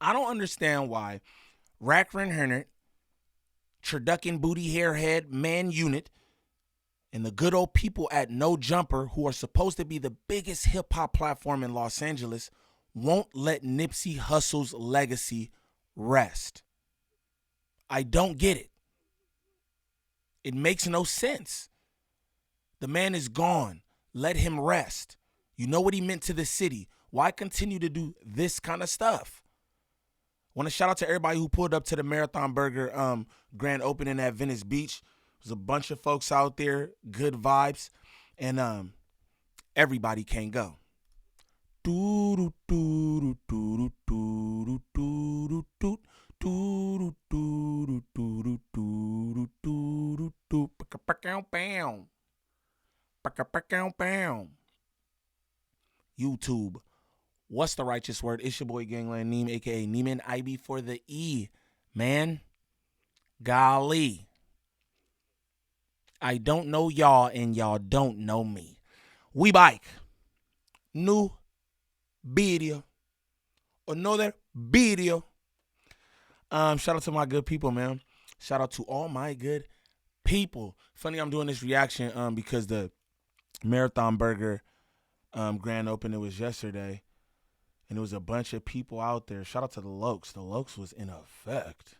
I don't understand why Wack100, Turducken Booty Hairhead Man Unit, and the good old people at No Jumper, who are supposed to be the biggest hip hop platform in Los Angeles, won't let Nipsey Hussle's legacy rest. I don't get it. It makes no sense. The man is gone. Let him rest. You know what he meant to the city. Why continue to do this kind of stuff? Want to shout out to everybody who pulled up to the Marathon Burger grand opening at Venice Beach. There's a bunch of folks out there, good vibes, and everybody can't go. YouTube. What's the righteous word? It's your boy Gangland Neem, aka Neiman IB for the E. Man, golly. I don't know y'all and y'all don't know me. We bike. New video. Another video. Shout out to my good people, man. Shout out to all my good people. Funny I'm doing this reaction because the Marathon Burger grand opening was yesterday. And there was a bunch of people out there. Shout out to the Lokes. The Lokes was in effect.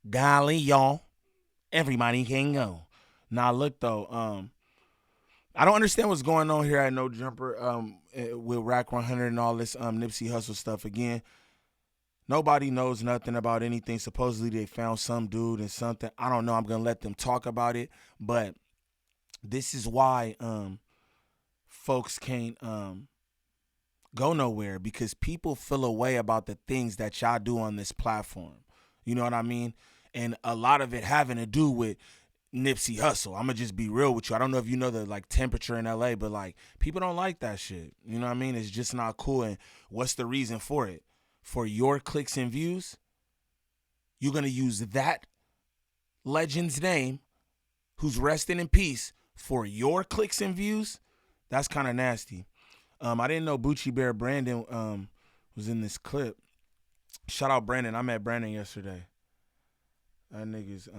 Golly, y'all. Everybody can go. Now, look, though. I don't understand what's going on here at No Jumper with Wack100 and all this Nipsey Hussle stuff. Again, nobody knows nothing about anything. Supposedly, they found some dude and something. I don't know. I'm going to let them talk about it. But this is why folks can't go nowhere, because people feel a way about the things that y'all do on this platform. You know what I mean? And a lot of it having to do with Nipsey Hussle. I'm gonna just be real with you. I don't know if you know the temperature in LA, but people don't like that shit. You know what I mean? It's just not cool. And what's the reason for it? For your clicks and views, you're gonna use that legend's name, who's resting in peace, for your clicks and views? That's kind of nasty. I didn't know Bucci Bear Brandon was in this clip. Shout out Brandon. I met Brandon yesterday. That nigga's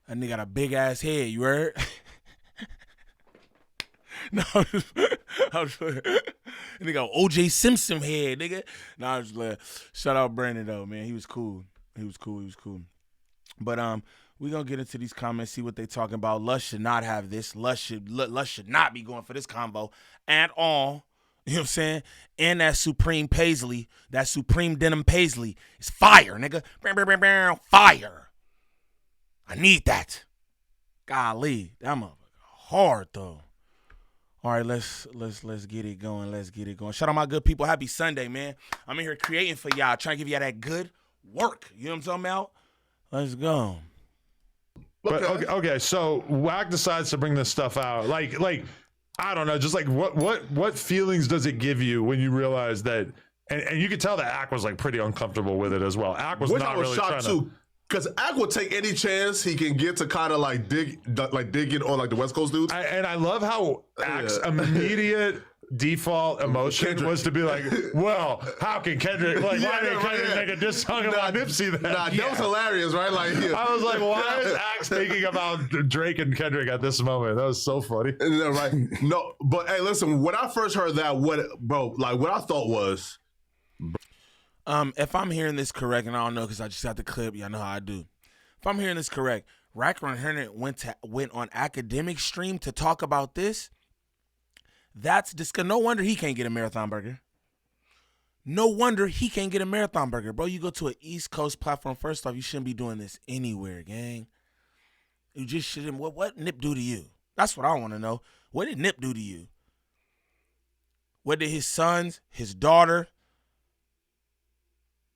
that nigga got a big ass head. You heard? No, I'm just nigga got OJ Simpson head, nigga. No, I'm just like, shout out Brandon though, man. He was cool. He was cool. But we gonna get into these comments, see what they talking about. Lush should not have this. Lush should not be going for this combo at all. You know what I'm saying? And that Supreme Paisley, that Supreme Denim Paisley is fire, nigga. Fire. I need that. Golly, that motherfucker hard though. All right, let's get it going. Let's get it going. Shout out my good people. Happy Sunday, man. I'm in here creating for y'all, trying to give y'all that good work. You know what I'm talking about? Let's go. But okay, so Wack decides to bring this stuff out. Like I don't know, just what feelings does it give you when you realize that? And you could tell that Ack was pretty uncomfortable with it as well. Ack was not really trying to. Because Ack will take any chance he can get to kind of dig in on the West Coast dudes. And I love how Ack's immediate default emotion Kendrick was to be like, well, how can Kendrick, why did Kendrick make a diss song about Nipsey then? That was hilarious, right? I was like, why is Axe thinking about Drake and Kendrick at this moment? That was so funny. Right. No, but hey, listen, when I first heard that, what I thought was, if I'm hearing this correct, and I don't know because I just got the clip, y'all know how I do. If I'm hearing this correct, Wack100 went on academic stream to talk about this. That's disgusting. No wonder he can't get a Marathon Burger. No wonder he can't get a Marathon Burger, bro. You go to an East Coast platform. First off, you shouldn't be doing this anywhere, gang. You just shouldn't. What Nip do to you? That's what I want to know. What did Nip do to you? What did his sons, his daughter,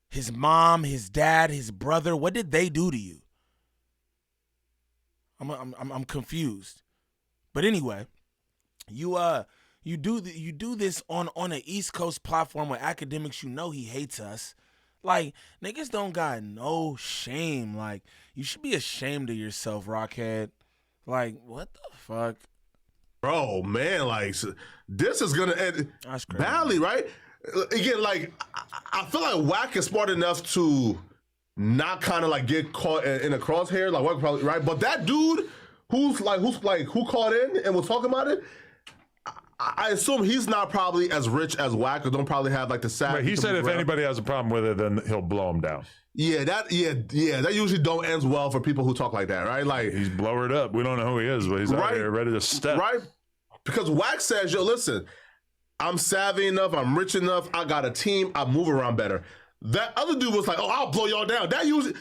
his mom, his dad, his brother, what did they do to you? I'm confused. But anyway, you do this on an East Coast platform with academics. You know he hates us. Niggas don't got no shame. You should be ashamed of yourself, Rockhead. What the fuck? Bro, man, like this is gonna end badly, right? Again, like I feel like Wack is smart enough to not kind of like get caught in a crosshair, like Wack probably right. But that dude who called in and was talking about it, I assume he's not probably as rich as Wack, or don't probably have like the savvy. Right, he said if anybody has a problem with it, then he'll blow him down. Yeah, that usually don't end well for people who talk like that, right? Like he's blowered up. We don't know who he is, but he's out here ready to step. Right? Because Wack says, yo, listen, I'm savvy enough, I'm rich enough, I got a team, I move around better. That other dude was like, oh, I'll blow y'all down. That usually,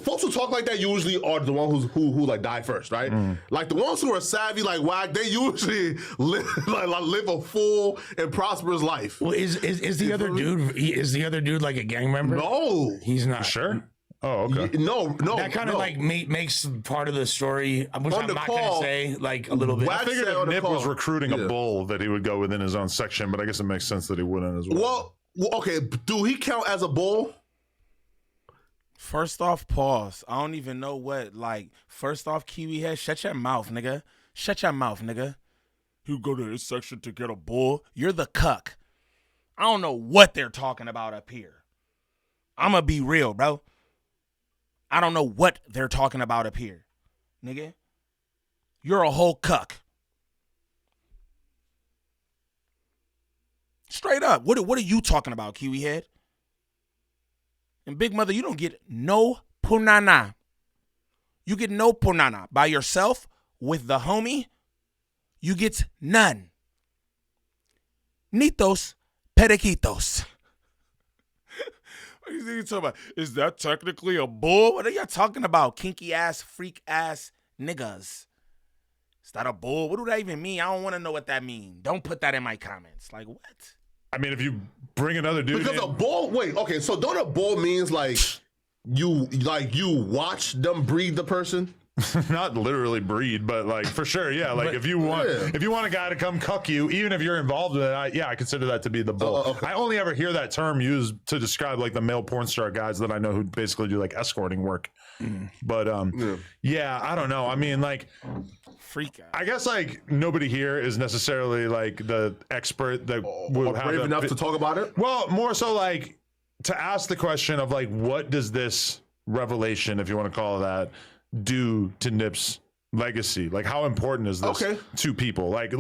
folks who talk like that usually are the ones who like die first, right? Like the ones who are savvy like Wack, they usually live a full and prosperous life. Well, is the other dude? Is the other dude like a gang member? No, he's not. Sure. Oh, okay. No. That kind of like makes part of the story, which I'm not going to say like a little bit. I figured if Nip was recruiting a bull that he would go within his own section, but I guess it makes sense that he wouldn't as well. Well, okay, do he count as a bull? First off, pause. I don't even know what, like, first off, Kiwi head, shut your mouth, nigga. Shut your mouth, nigga. You go to this section to get a bull. You're the cuck. I don't know what they're talking about up here. I'm going to be real, bro. I don't know what they're talking about up here, nigga. You're a whole cuck. Straight up. What are you talking about, Kiwi head? And Big Mother, you don't get no punana. You get no punana. By yourself, with the homie, you get none. Nitos periquitos. What are you talking about? Is that technically a bull? What are y'all talking about? Kinky ass, freak ass niggas. Is that a bull? What do that even mean? I don't want to know what that means. Don't put that in my comments. Like, what? I mean, if you bring another dude because a bull, wait, okay, so don't a bull means like you watch them breed the person? Not literally breed, but like for sure, yeah. Like if you want a guy to come cuck you, even if you're involved with it, I consider that to be the bull. Okay. I only ever hear that term used to describe like the male porn star guys that I know who basically do like escorting work. But yeah, I don't know. I mean, like freak out. I guess like nobody here is necessarily like the expert that would have brave enough to talk about it. Well, more so like to ask the question of like, what does this revelation, if you want to call it that, do to Nip's legacy? Like, how important is this to people? Like,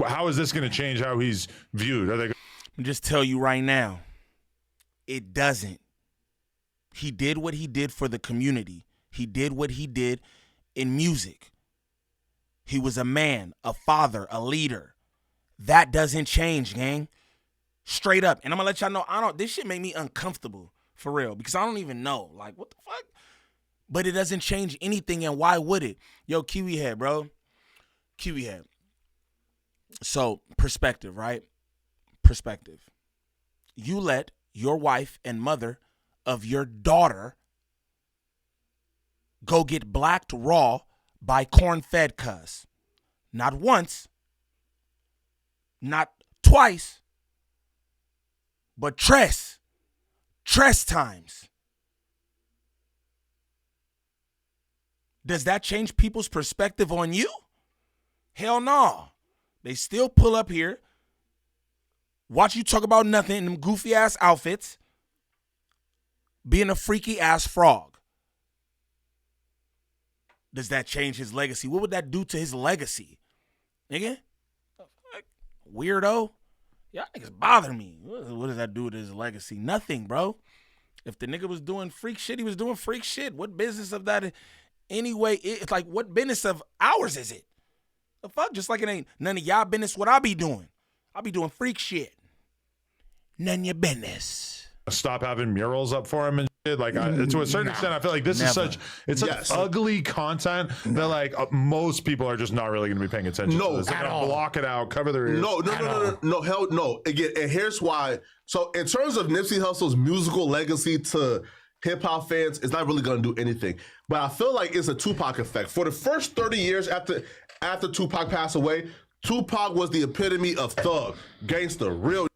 how is this going to change how he's viewed? Are they? I'll just tell you right now, it doesn't. He did what he did for the community. He did what he did in music. He was a man, a father, a leader. That doesn't change, gang. Straight up. And I'm going to let y'all know, this shit made me uncomfortable, for real, because I don't even know. Like, what the fuck? But it doesn't change anything, and why would it? Yo, Kiwi head, bro. Kiwi head. So, perspective, right? Perspective. You let your wife and mother of your daughter go get blacked raw by corn-fed cuz. Not once, not twice, but tres times. Does that change people's perspective on you? Hell no. They still pull up here, watch you talk about nothing in them goofy-ass outfits, being a freaky-ass frog. Does that change his legacy? What would that do to his legacy? Nigga? Weirdo? Y'all niggas bother me. What does that do to his legacy? Nothing, bro. If the nigga was doing freak shit, he was doing freak shit. What business of that? Anyway, it's like, what business of ours is it? The fuck? Just like it ain't none of y'all business what I be doing. I be doing freak shit. None of your business. Stop having murals up for him and shit. Like, to a certain extent, I feel like this is such ugly content that like most people are just not really going to be paying attention to this. They're going to block it out, cover their ears. No, hell no. Again, and here's why. So in terms of Nipsey Hussle's musical legacy to hip hop fans, it's not really going to do anything. But I feel like it's a Tupac effect. For the first 30 years after Tupac passed away, Tupac was the epitome of thug, gangster, real.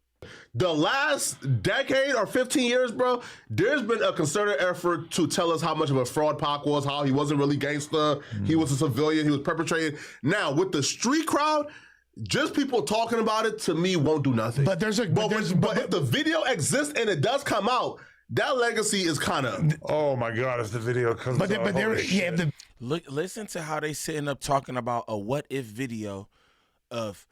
The last decade or 15 years, bro, there's been a concerted effort to tell us how much of a fraud Pac was, how he wasn't really gangster, he was a civilian, he was perpetrating. Now, with the street crowd, just people talking about it to me won't do nothing. But there's a but if the video exists and it does come out, that legacy is kind of. Oh my God! If the video comes out, listen to how they sitting up talking about a what if video of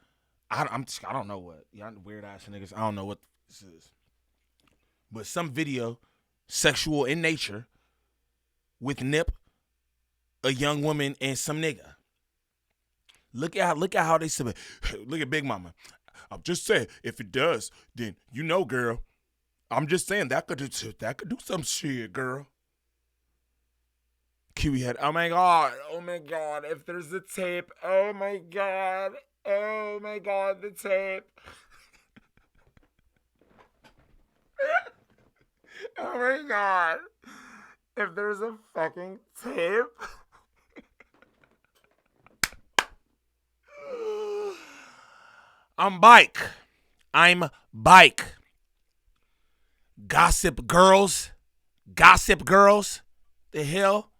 I don't know what y'all weird ass niggas. I don't know what this is, but some video sexual in nature with Nip, a young woman, and some nigga. Look at how they said. Look at Big Mama. I'm just saying, if it does, then you know, girl. I'm just saying that could do some shit, girl. Kiwi had, oh my god, if there's a tape, oh my god, the tape. Oh my god, if there's a fucking tape. I'm bike. Gossip girls. The hell?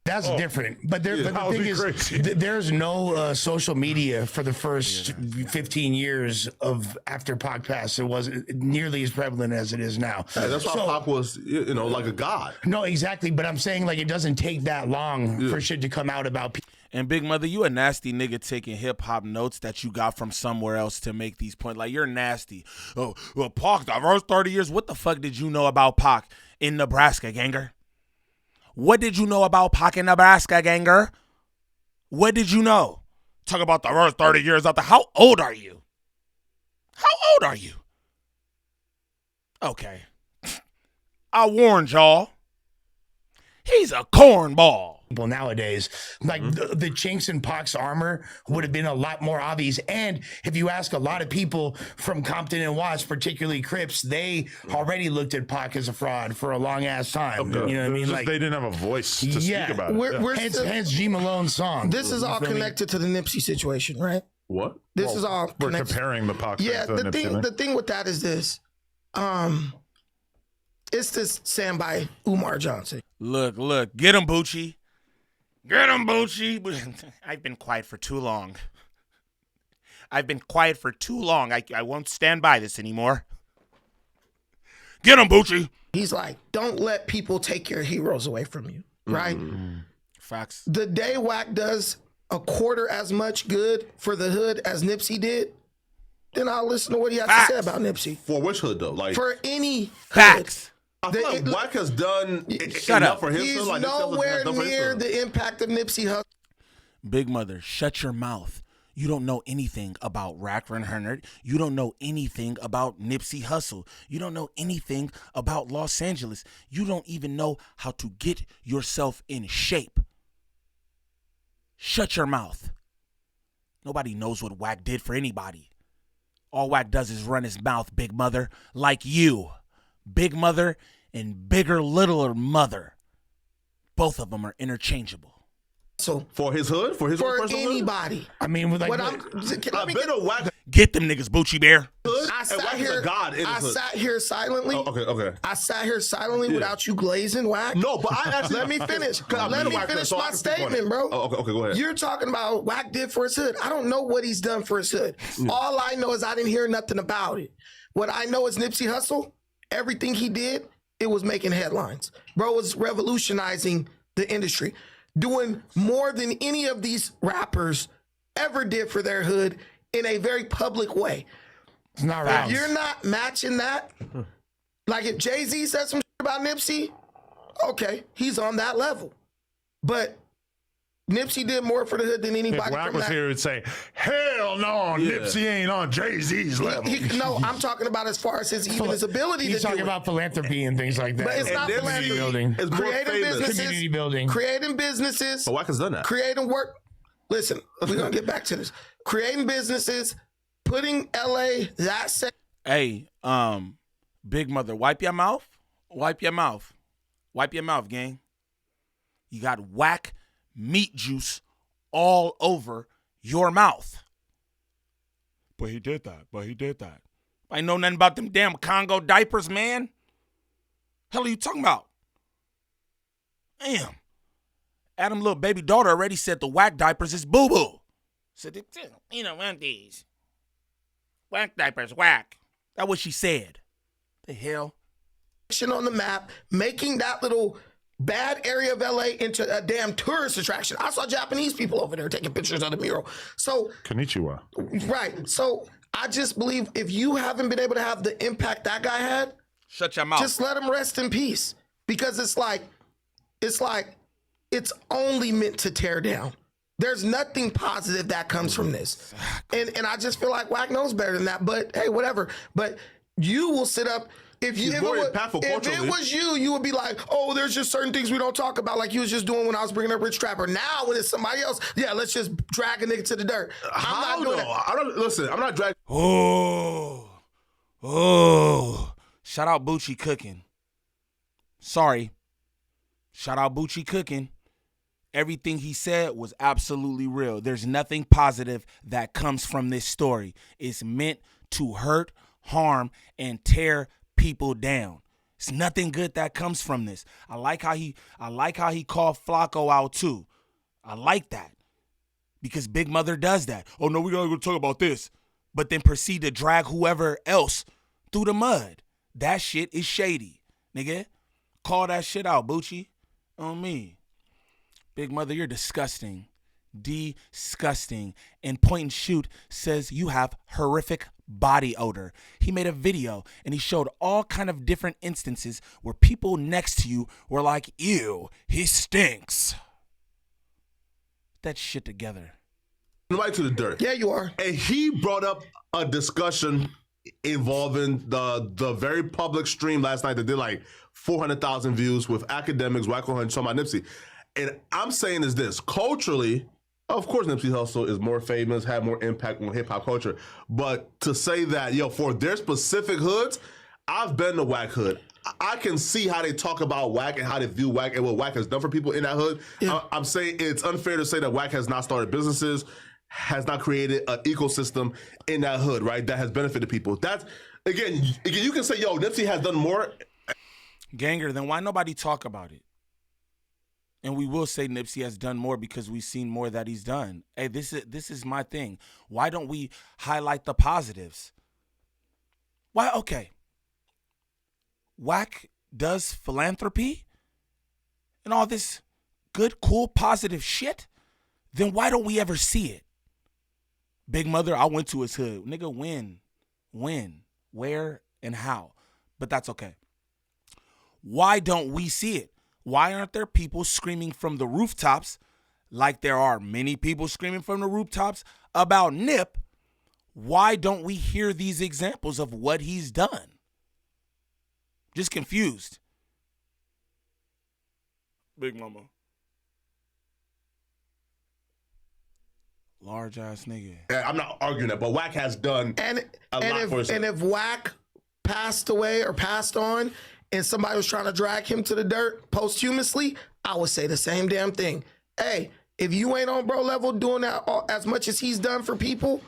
That's different. But the thing is, there's no social media for the first 15 years of after Pac passed. It wasn't nearly as prevalent as it is now. That's why Pac was, like a god. No, exactly. But I'm saying, like, it doesn't take that long for shit to come out about people. And Big Mother, you a nasty nigga taking hip-hop notes that you got from somewhere else to make these points. Like, you're nasty. Oh, well, Pac, the first 30 years, what the fuck did you know about Pac in Nebraska, ganger? What did you know about Pac in Nebraska, ganger? What did you know? Talk about the first 30 years out there. How old are you? Okay. I warned y'all. He's a cornball. Nowadays, like the chinks in Pac's armor would have been a lot more obvious. And if you ask a lot of people from Compton and Watts, particularly Crips, they already looked at Pac as a fraud for a long ass time. Okay. You know what I mean? Like, they didn't have a voice to speak about it. Hence G Malone's song. This is all connected to the Nipsey situation, right? What? This is all we're connected. comparing the Pac. Yeah, to the thing with that is this. It's this Sam by Umar Johnson. Look, get him, Bucci. Get him, Bucci. I've been quiet for too long. I won't stand by this anymore. Get him, Bucci. He's like, don't let people take your heroes away from you, right? Facts. The day Wack does a quarter as much good for the hood as Nipsey did, then I'll listen to what he has to say about Nipsey. For which hood, though? Like, for any facts. hood. I feel like Wack has done Shut enough up. for him. He's like, nowhere near the impact of Nipsey Hussle. Big Mother, shut your mouth. You don't know anything about Wack100. You don't know anything about Nipsey Hussle. You don't know anything about Los Angeles. You don't even know how to get yourself in shape. Shut your mouth. Nobody knows what Wack did for anybody. All Wack does is run his mouth, Big Mother, like you. Big Mother and bigger, littler mother. Both of them are interchangeable. So for his hood, for anybody. I mean, with like, get them niggas, Bucci Bear. I sat here silently. Okay. I sat here silently without you glazing, Wack. No, but I actually let me finish. Let me finish my statement, bro. Okay, go ahead. You're talking about Wack did for his hood. I don't know what he's done for his hood. All I know is I didn't hear nothing about it. What I know is Nipsey Hussle. Everything he did, it was making headlines. Bro was revolutionizing the industry, doing more than any of these rappers ever did for their hood in a very public way. It's not right. If you're not matching that, like if Jay-Z said some shit about Nipsey, okay, he's on that level. But Nipsey did more for the hood than anybody. If Wack was here, would say, "Hell no, Nipsey ain't on Jay-Z's level." No, I'm talking about as far as his ability. He's talking about philanthropy and things like that. But it's not philanthropy. It's creating businesses, community building, creating businesses. But Wack has done that. Creating work. Listen, we're gonna get back to this. Creating businesses, putting LA that. Hey, Big Mother, wipe your mouth. Wipe your mouth, gang. You got Wack meat juice all over your mouth. But he did that. I know nothing about them damn Congo diapers, man. Hell are you talking about? Damn. Adam little baby daughter already said the Wack diapers is boo-boo. So you don't want these. Whack diapers, whack. That's what she said. The hell? On the map, making that little bad area of LA into a damn tourist attraction. I saw Japanese people over there taking pictures of the mural. So, Konnichiwa. right. So I just believe if you haven't been able to have the impact that guy had, shut your mouth. just let him rest in peace. Because it's like it's only meant to tear down. There's nothing positive that comes from this. And I just feel like Wack knows better than that. But hey, whatever. But you will sit up. If it was you, you would be like, oh, there's just certain things we don't talk about, like you was just doing when I was bringing up Rich Trapper. Now, when it's somebody else, yeah, let's just drag a nigga to the dirt. I'm not doing that. I'm not dragging. Oh. Shout out Bucci Cooking. Sorry. Shout out Bucci Cooking. Everything he said was absolutely real. There's nothing positive that comes from this story. It's meant to hurt, harm, and tear people down. It's nothing good that comes from this. I like how he called Flacco out too. I like that. Because Big Mother does that. Oh no, we're gonna talk about this. But then proceed to drag whoever else through the mud. That shit is shady. Nigga. Call that shit out, Bucci. On me. Big Mother, you're disgusting. Disgusting. And Point and Shoot says you have horrific body odor. He made a video and he showed all kind of different instances where people next to you were like, ew, he stinks. That shit together. Right to the dirt. Yeah, you are. And he brought up a discussion involving the very public stream last night that did like 400,000 views with academics, Wack100, talking about Nipsey. And I'm saying is this, culturally, of course Nipsey Hussle is more famous, had more impact on hip-hop culture. But to say that, for their specific hoods, I've been to Wack Hood. I can see how they talk about Wack and how they view Wack and what Wack has done for people in that hood. Yeah. I'm saying it's unfair to say that Wack has not started businesses, has not created an ecosystem in that hood, right, that has benefited people. That's, again, you can say, Nipsey has done more. Ganger, then why nobody talk about it? And we will say Nipsey has done more because we've seen more that he's done. Hey, this is my thing. Why don't we highlight the positives? Why? Okay. Wack does philanthropy and all this good, cool, positive shit. Then why don't we ever see it? Big Mother, I went to his hood. Nigga, when, where, and how? But that's okay. Why don't we see it? Why aren't there people screaming from the rooftops like there are many people screaming from the rooftops about Nip? Why don't we hear these examples of what he's done? Just confused. Big Mama. Large ass nigga. I'm not arguing that, but Wack has done a lot for himself. And if Wack passed away or passed on, and somebody was trying to drag him to the dirt posthumously, I would say the same damn thing. Hey, if you ain't on bro level doing that as much as he's done for people,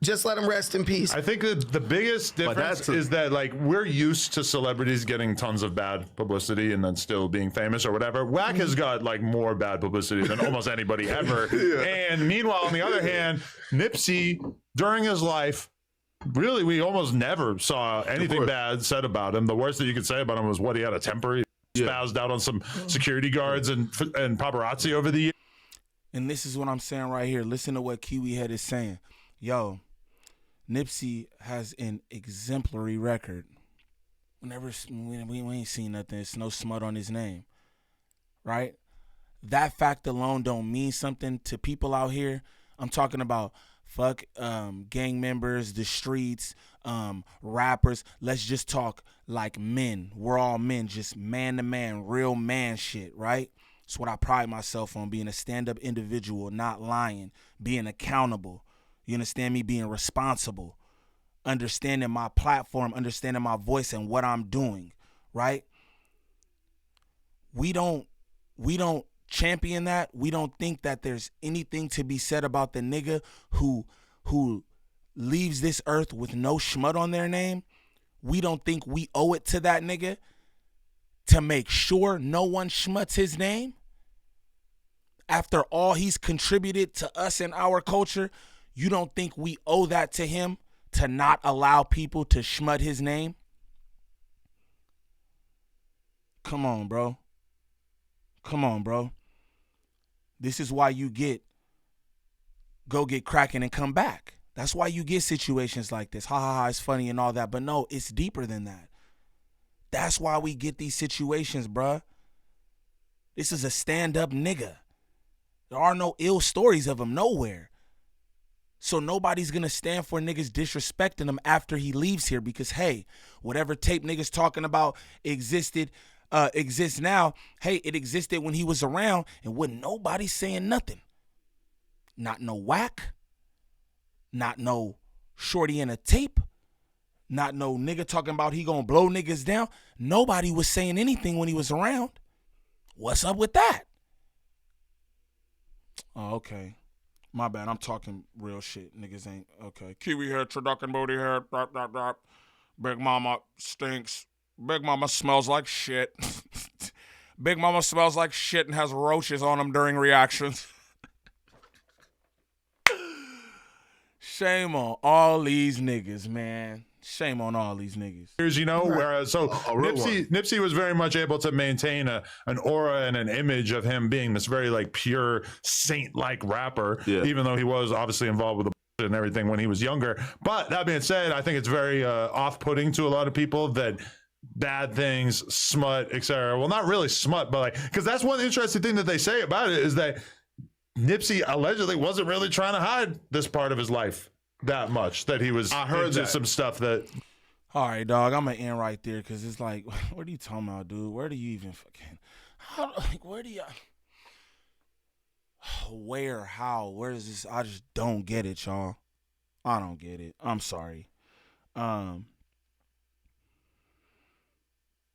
just let him rest in peace. I think the biggest difference is that, like, we're used to celebrities getting tons of bad publicity and then still being famous or whatever. Wack has got, like, more bad publicity than almost anybody ever. Yeah. And meanwhile, on the other hand, Nipsey, during his life, really, we almost never saw anything bad said about him. The worst that you could say about him was what he had a temper. He spazzed out on some security guards and paparazzi over the years. And this is what I'm saying right here. Listen to what Kiwi Head is saying. Yo, Nipsey has an exemplary record. We ain't seen nothing. It's no smut on his name, right? That fact alone don't mean something to people out here. I'm talking about fuck gang members, the streets, rappers. Let's just talk like men. We're all men, just man to man, real man shit, right? That's what I pride myself on, being a stand-up individual, not lying, being accountable. You understand me? Being responsible, understanding my platform, understanding my voice and what I'm doing, right? We don't champion that. We don't think that there's anything to be said about the nigga who leaves this earth with no schmut on their name. We don't think we owe it to that nigga to make sure no one schmuts his name. After all he's contributed to us and our culture, you don't think we owe that to him to not allow people to schmut his name? Come on, bro. Come on, bro. This is why you go get cracking and come back. That's why you get situations like this. Ha ha ha, it's funny and all that. But no, it's deeper than that. That's why we get these situations, bruh. This is a stand-up nigga. There are no ill stories of him nowhere. So nobody's going to stand for niggas disrespecting him after he leaves here because, hey, whatever tape niggas talking about exists now. Hey, it existed when he was around and wasn't nobody saying nothing. Not no whack. Not no shorty in a tape. Not no nigga talking about he gonna blow niggas down. Nobody was saying anything when he was around. What's up with that? Oh, okay. My bad. I'm talking real shit. Niggas ain't okay. Kiwi hair, turducken booty hair, drop, drop, drop. Big mama stinks. Big mama smells like shit. Big mama smells like shit and has roaches on them during reactions. Shame on all these niggas, man. Shame on all these niggas. You know, whereas real Nipsey was very much able to maintain an aura and an image of him being this very like pure saint-like rapper, even though he was obviously involved with the and everything when he was younger. But that being said, I think it's very off-putting to a lot of people that bad things, smut, etc. Well, not really smut, but like, because that's one interesting thing that they say about it is that Nipsey allegedly wasn't really trying to hide this part of his life that much, that he was into some stuff that. All right, dog, I'm going to end right there because it's like, what are you talking about, dude? Where do you even where do you, where, how, where is this? I just don't get it, y'all. I don't get it. I'm sorry. I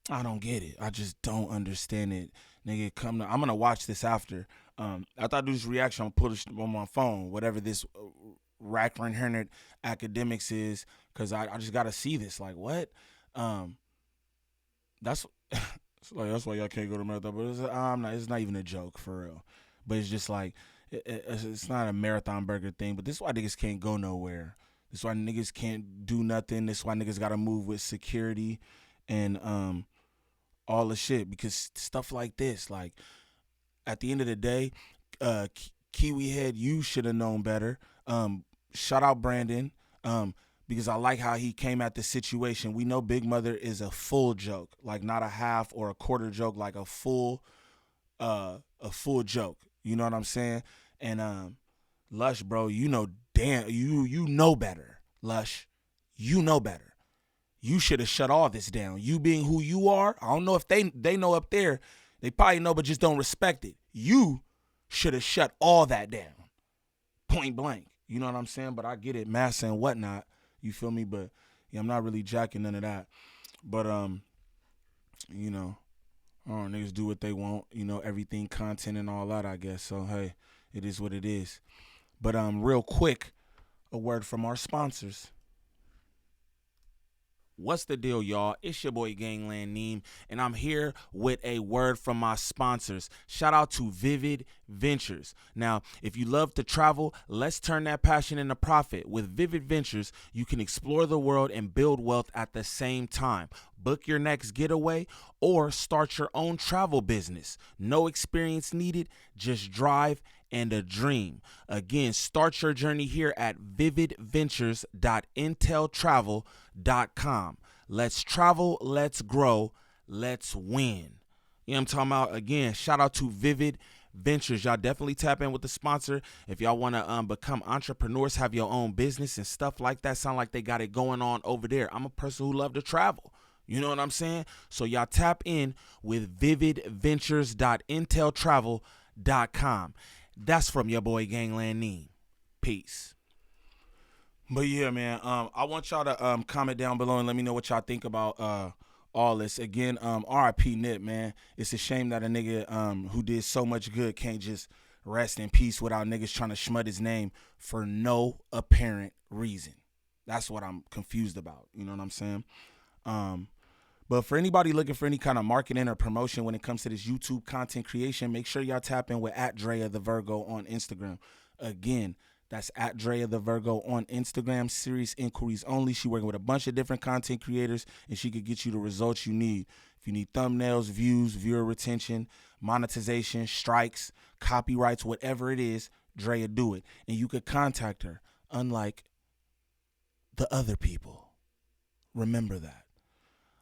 don't get it. I just don't understand it. Nigga, I'm going to watch this after. After I do this reaction, I'm going to put it on my phone, whatever this Wack100 academics is, because I just got to see this. Like, what? That's why y'all can't go to marathon. But it's not even a joke, for real. But it's just like, it's not a marathon burger thing. But this is why niggas can't go nowhere. This is why niggas can't do nothing. This is why niggas got to move with security and all the shit. Because stuff like this, like, at the end of the day, Kiwi Head, you should have known better. Shout out Brandon, because I like how he came at the situation. We know Big Mother is a full joke, like not a half or a quarter joke, like a full joke. You know what I'm saying? And Lush, bro, you know you know better. Lush, you know better. You should have shut all this down. You being who you are, I don't know if they know up there. They probably know, but just don't respect it. You should have shut all that down. Point blank. You know what I'm saying? But I get it, massa and whatnot. You feel me? But yeah, I'm not really jacking none of that. But you know, niggas do what they want. You know, everything content and all that, I guess. So hey, it is what it is. But real quick, a word from our sponsors. What's the deal, y'all? It's your boy Gangland Neem, and I'm here with a word from my sponsors. Shout out to Vivid Ventures. Now, if you love to travel, let's turn that passion into profit. With Vivid Ventures, you can explore the world and build wealth at the same time. Book your next getaway or start your own travel business. No experience needed, just drive and a dream. Again, start your journey here at vividventures.inteltravel.com. Let's travel, let's grow, let's win. You know what I'm talking about? Again, shout out to Vivid Ventures. Y'all definitely tap in with the sponsor. If y'all want to become entrepreneurs, have your own business and stuff like that, sound like they got it going on over there. I'm a person who love to travel. You know what I'm saying? So y'all tap in with vividventures.inteltravel.com. That's from your boy Gangland Neem. Peace. But yeah, man, I want y'all to comment down below and let me know what y'all think about all this. Again, R.I.P. Nip, man. It's a shame that a nigga who did so much good can't just rest in peace without niggas trying to schmut his name for no apparent reason. That's what I'm confused about. You know what I'm saying? But for anybody looking for any kind of marketing or promotion when it comes to this YouTube content creation, make sure y'all tap in with @DreaTheVirgo on Instagram. Again, that's @DreaTheVirgo on Instagram. Serious inquiries only. She working with a bunch of different content creators, and she could get you the results you need. If you need thumbnails, views, viewer retention, monetization, strikes, copyrights, whatever it is, Drea do it. And you could contact her, unlike the other people. Remember that.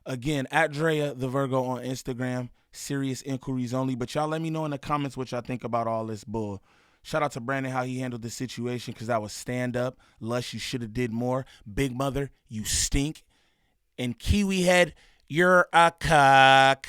Again, @DreaTheVirgo on Instagram. Serious inquiries only. But y'all let me know in the comments what y'all think about all this bull. Shout out to Brandon how he handled the situation, because that was stand up. Lush, you should have did more. Big Mother, you stink. And Kiwi Head, you're a cuck.